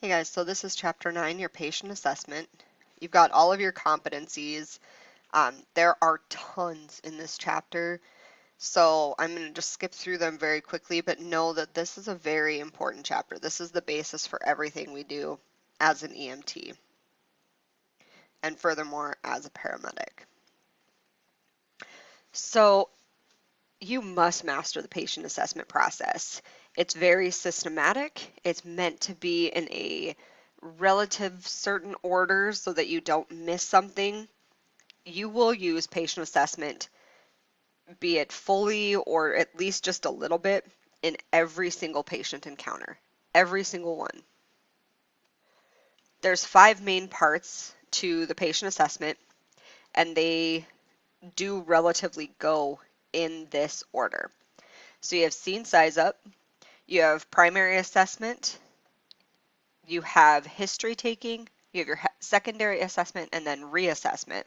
Hey guys, so this is chapter 9, your patient assessment. You've got all of your competencies. There are tons in this chapter, so I'm going to just skip through them very quickly, but know that this is a very important chapter. This is the basis for everything we do as an EMT, and furthermore, as a paramedic. So you must master the patient assessment process. It's very systematic. It's meant to be in a relative certain order so that you don't miss something. You will use patient assessment, be it fully or at least just a little bit, in every single patient encounter. Every single one. There's 5 main parts to the patient assessment, and they do relatively go in this order. So you have scene size up, you have primary assessment, you have history taking, you have your secondary assessment, and then reassessment.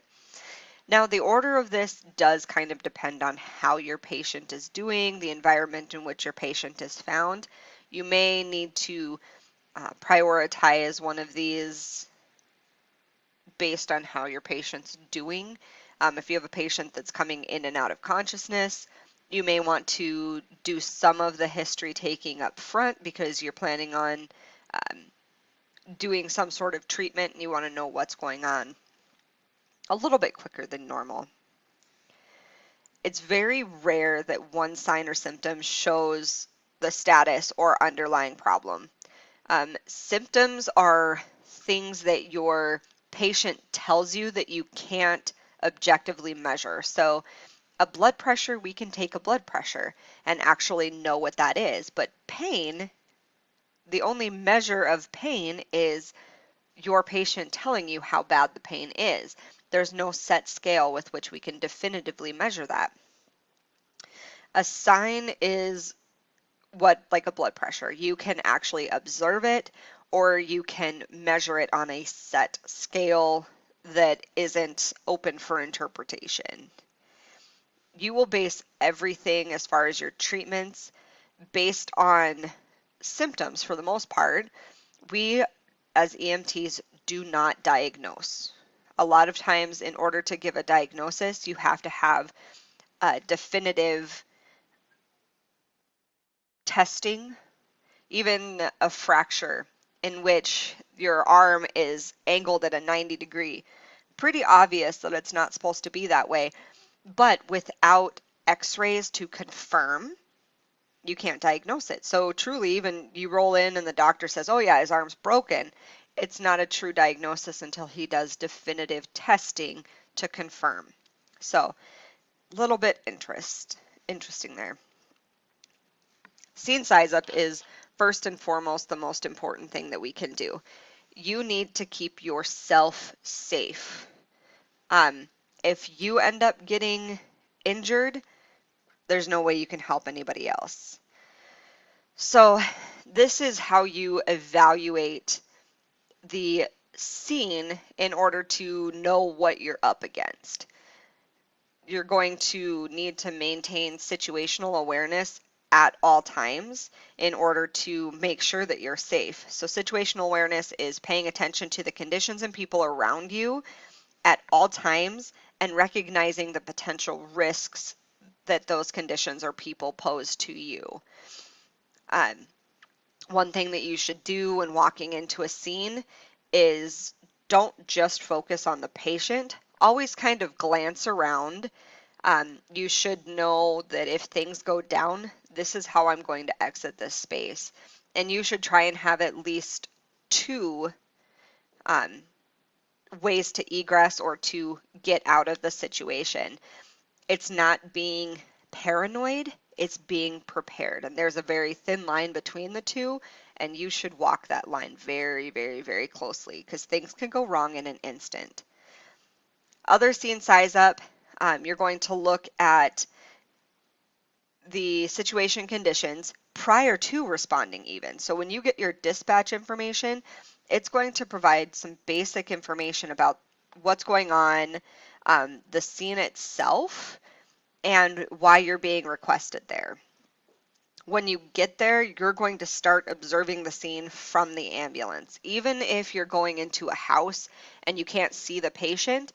Now, the order of this does kind of depend on how your patient is doing, the environment in which your patient is found. You may need to prioritize one of these based on how your patient's doing. If you have a patient that's coming in and out of consciousness, you may want to do some of the history taking up front because you're planning on doing some sort of treatment and you want to know what's going on a little bit quicker than normal. It's very rare that one sign or symptom shows the status or underlying problem. Symptoms are things that your patient tells you that you can't objectively measure. So a blood pressure, we can take a blood pressure and actually know what that is. But pain, the only measure of pain is your patient telling you how bad the pain is. There's no set scale with which we can definitively measure that. A sign is like a blood pressure. You can actually observe it, or you can measure it on a set scale that isn't open for interpretation. You will base everything as far as your treatments based on symptoms for the most part. We as EMTs do not diagnose. A lot of times in order to give a diagnosis, you have to have a definitive testing, even a fracture in which your arm is angled at a 90-degree. Pretty obvious that it's not supposed to be that way, but without x-rays to confirm, you can't diagnose it. So truly, even you roll in and the doctor says, oh yeah, his arm's broken, it's not a true diagnosis until he does definitive testing to confirm. So a little bit interesting there. Scene size up is first and foremost the most important thing that we can do. You need to keep yourself safe. If you end up getting injured, there's no way you can help anybody else. So this is how you evaluate the scene in order to know what you're up against. You're going to need to maintain situational awareness at all times in order to make sure that you're safe. So situational awareness is paying attention to the conditions and people around you at all times and recognizing the potential risks that those conditions or people pose to you. One thing that you should do when walking into a scene is don't just focus on the patient. Always kind of glance around. You should know that if things go down, this is how I'm going to exit this space. And you should try and have at least 2 ways to egress or to get out of the situation. It's not being paranoid, it's being prepared. And there's a very thin line between the two, and you should walk that line very, very, very closely because things can go wrong in an instant. Other scene size up, you're going to look at the situation conditions prior to responding even. So when you get your dispatch information, it's going to provide some basic information about what's going on, the scene itself, and why you're being requested there. When you get there, you're going to start observing the scene from the ambulance. Even if you're going into a house and you can't see the patient,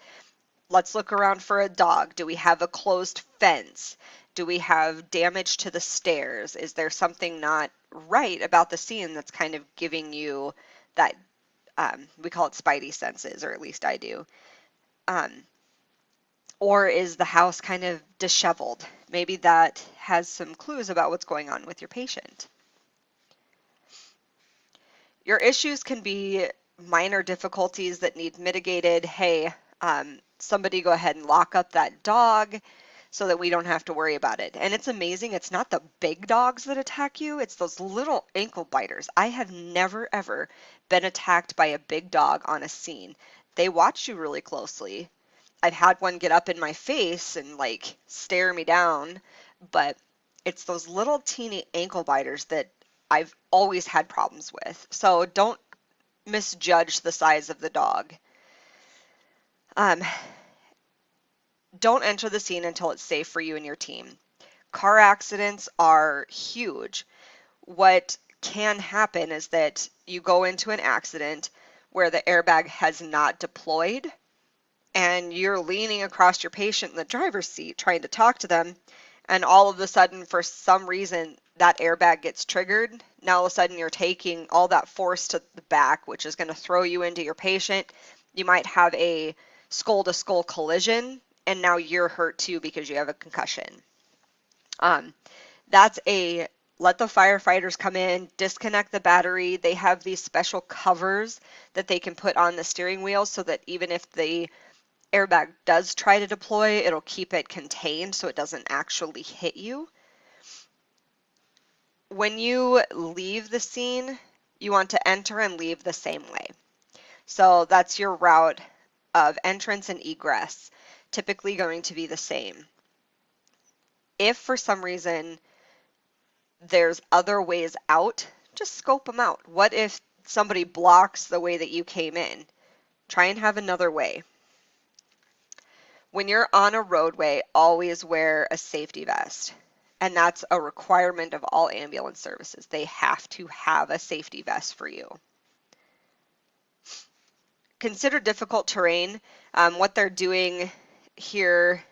let's look around for a dog. Do we have a closed fence? Do we have damage to the stairs? Is there something not right about the scene that's kind of giving you that, we call it spidey senses, or at least I do. Um, or is the house kind of disheveled? Maybe that has some clues about what's going on with your patient. Your issues can be minor difficulties that need mitigated. Hey, somebody go ahead and lock up that dog so that we don't have to worry about it. And it's amazing. It's not the big dogs that attack you. It's those little ankle biters. I have never, ever been attacked by a big dog on a scene. They watch you really closely. I've had one get up in my face and like stare me down, but it's those little teeny ankle biters that I've always had problems with. So don't misjudge the size of the dog. Um, don't enter the scene until it's safe for you and your team. Car accidents are huge. What can happen is that you go into an accident where the airbag has not deployed and you're leaning across your patient in the driver's seat trying to talk to them, and all of a sudden, for some reason, that airbag gets triggered. Now all of a sudden you're taking all that force to the back, which is going to throw you into your patient. You might have a skull-to-skull collision, and now you're hurt too because you have a concussion. That's a let the firefighters come in, disconnect the battery. They have these special covers that they can put on the steering wheel so that even if the airbag does try to deploy, it'll keep it contained so it doesn't actually hit you. When you leave the scene, you want to enter and leave the same way. So that's your route of entrance and egress, typically going to be the same. If for some reason there's other ways out, just scope them out. What if somebody blocks the way that you came in? Try and have another way. When you're on a roadway, always wear a safety vest. And that's a requirement of all ambulance services. They have to have a safety vest for you. Consider difficult terrain. What they're doing here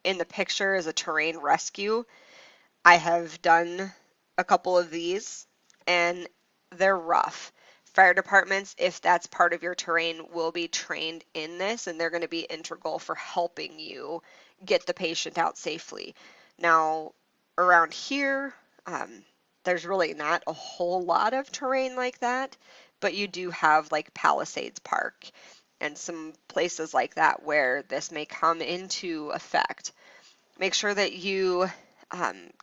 in the picture is a terrain rescue. I have done a couple of these, and they're rough. Fire departments, if that's part of your terrain, will be trained in this, and they're going to be integral for helping you get the patient out safely. Now, around here, there's really not a whole lot of terrain like that, but you do have like Palisades Park and some places like that where this may come into effect. Make sure that you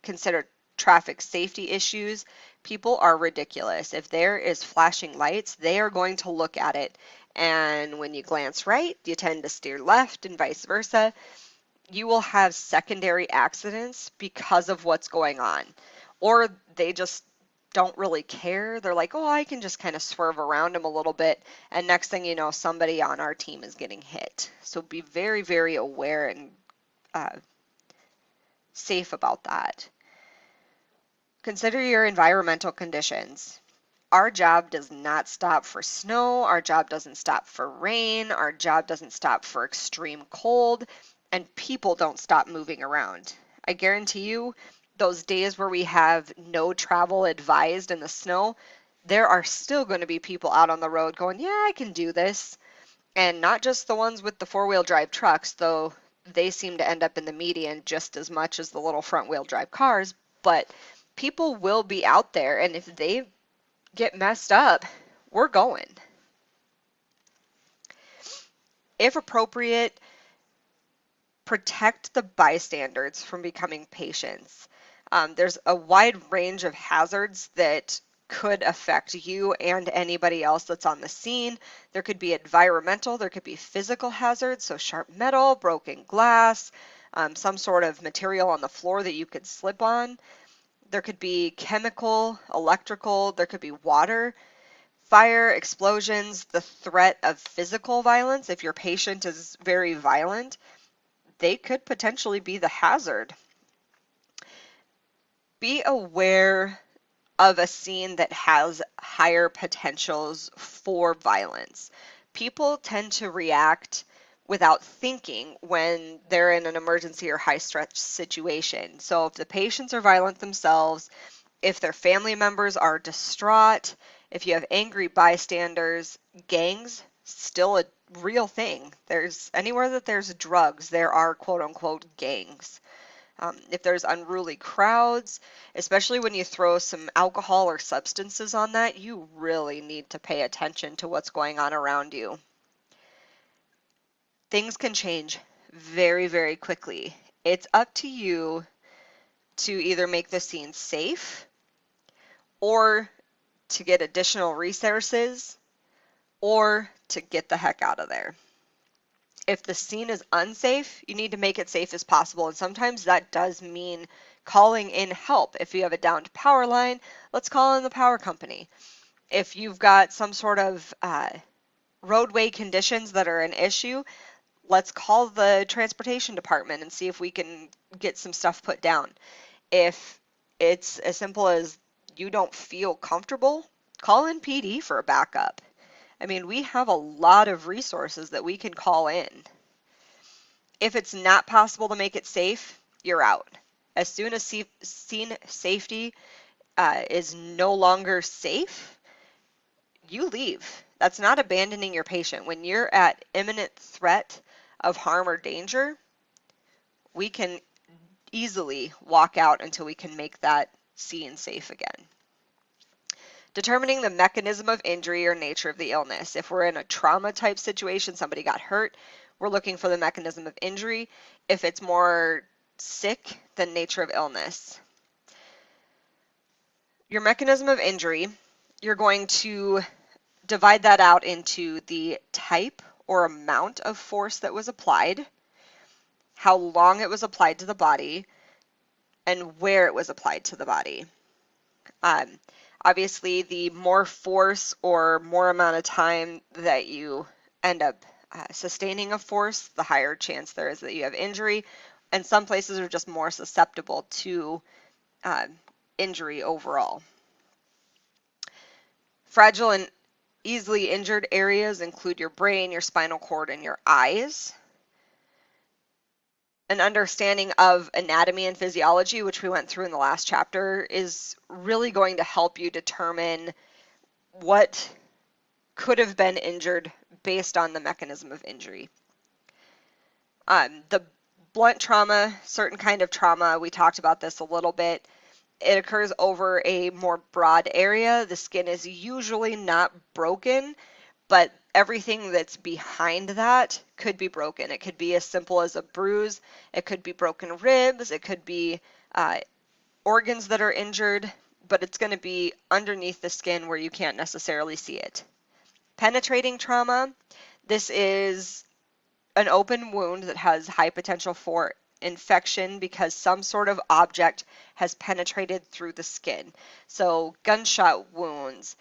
consider traffic safety issues. People are ridiculous. If there is flashing lights, they are going to look at it. And when you glance right, you tend to steer left and vice versa. You will have secondary accidents because of what's going on. Or they just don't really care. They're like, oh, I can just kind of swerve around them a little bit. And next thing you know, somebody on our team is getting hit. So be very, very aware and safe about that. Consider your environmental conditions. Our job does not stop for snow. Our job doesn't stop for rain. Our job doesn't stop for extreme cold. And people don't stop moving around. I guarantee you, those days where we have no travel advised in the snow, there are still going to be people out on the road going, yeah, I can do this. And not just the ones with the four-wheel drive trucks, though they seem to end up in the median just as much as the little front-wheel drive cars, but people will be out there, and if they get messed up, we're going. If appropriate, protect the bystanders from becoming patients. There's a wide range of hazards that could affect you and anybody else that's on the scene. There could be environmental, there could be physical hazards, so sharp metal, broken glass, some sort of material on the floor that you could slip on. There could be chemical, electrical, there could be water, fire, explosions, the threat of physical violence. If your patient is very violent, they could potentially be the hazard. Be aware of a scene that has higher potentials for violence. People tend to react without thinking when they're in an emergency or high stress situation. So if the patients are violent themselves, if their family members are distraught, if you have angry bystanders, gangs still a real thing. There's anywhere that there's drugs, there are quote unquote gangs. If there's unruly crowds, especially when you throw some alcohol or substances on that, you really need to pay attention to what's going on around you. Things can change very, very quickly. It's up to you to either make the scene safe or to get additional resources or to get the heck out of there. If the scene is unsafe, you need to make it safe as possible. And sometimes that does mean calling in help. If you have a downed power line, let's call in the power company. If you've got some sort of roadway conditions that are an issue, let's call the transportation department and see if we can get some stuff put down. If it's as simple as you don't feel comfortable, call in PD for a backup. I mean, we have a lot of resources that we can call in. If it's not possible to make it safe, you're out. As soon as scene safety is no longer safe, you leave. That's not abandoning your patient. When you're at imminent threat of harm or danger, we can easily walk out until we can make that scene safe again. Determining the mechanism of injury or nature of the illness. If we're in a trauma type situation, somebody got hurt, we're looking for the mechanism of injury. If it's more sick, then nature of illness. Your mechanism of injury, you're going to divide that out into the type or amount of force that was applied, how long it was applied to the body, and where it was applied to the body. Obviously, the more force or more amount of time that you end up sustaining a force, the higher chance there is that you have injury. And some places are just more susceptible to injury overall. Fragile and easily injured areas include your brain, your spinal cord, and your eyes. An understanding of anatomy and physiology, which we went through in the last chapter, is really going to help you determine what could have been injured based on the mechanism of injury. The blunt trauma, certain kind of trauma, we talked about this a little bit. It occurs over a more broad area. The skin is usually not broken, but everything that's behind that could be broken. It could be as simple as a bruise. It could be broken ribs. It could be organs that are injured, but it's going to be underneath the skin where you can't necessarily see it. Penetrating trauma, this is an open wound that has high potential for infection because some sort of object has penetrated through the skin. So gunshot wounds,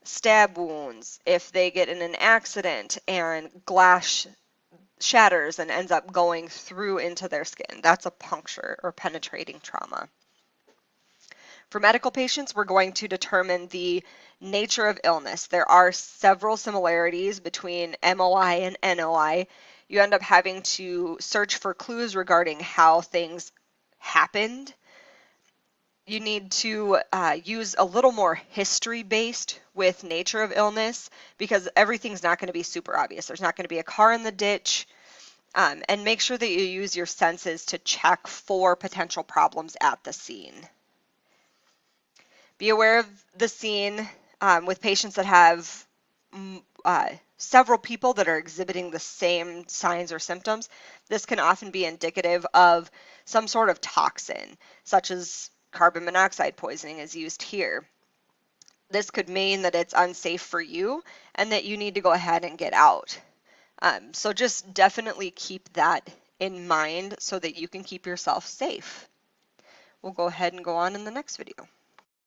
stab wounds, if they get in an accident and glass shatters and ends up going through into their skin, that's a puncture or penetrating trauma. For medical patients, we're going to determine the nature of illness. There are several similarities between MOI and NOI. You end up having to search for clues regarding how things happened. You need to use a little more history-based with nature of illness because everything's not going to be super obvious. There's not going to be a car in the ditch. And make sure that you use your senses to check for potential problems at the scene. Be aware of the scene with patients that have several people that are exhibiting the same signs or symptoms. This can often be indicative of some sort of toxin, such as carbon monoxide poisoning is used here. This could mean that it's unsafe for you and that you need to go ahead and get out. So just definitely keep that in mind so that you can keep yourself safe. We'll go ahead and go on in the next video.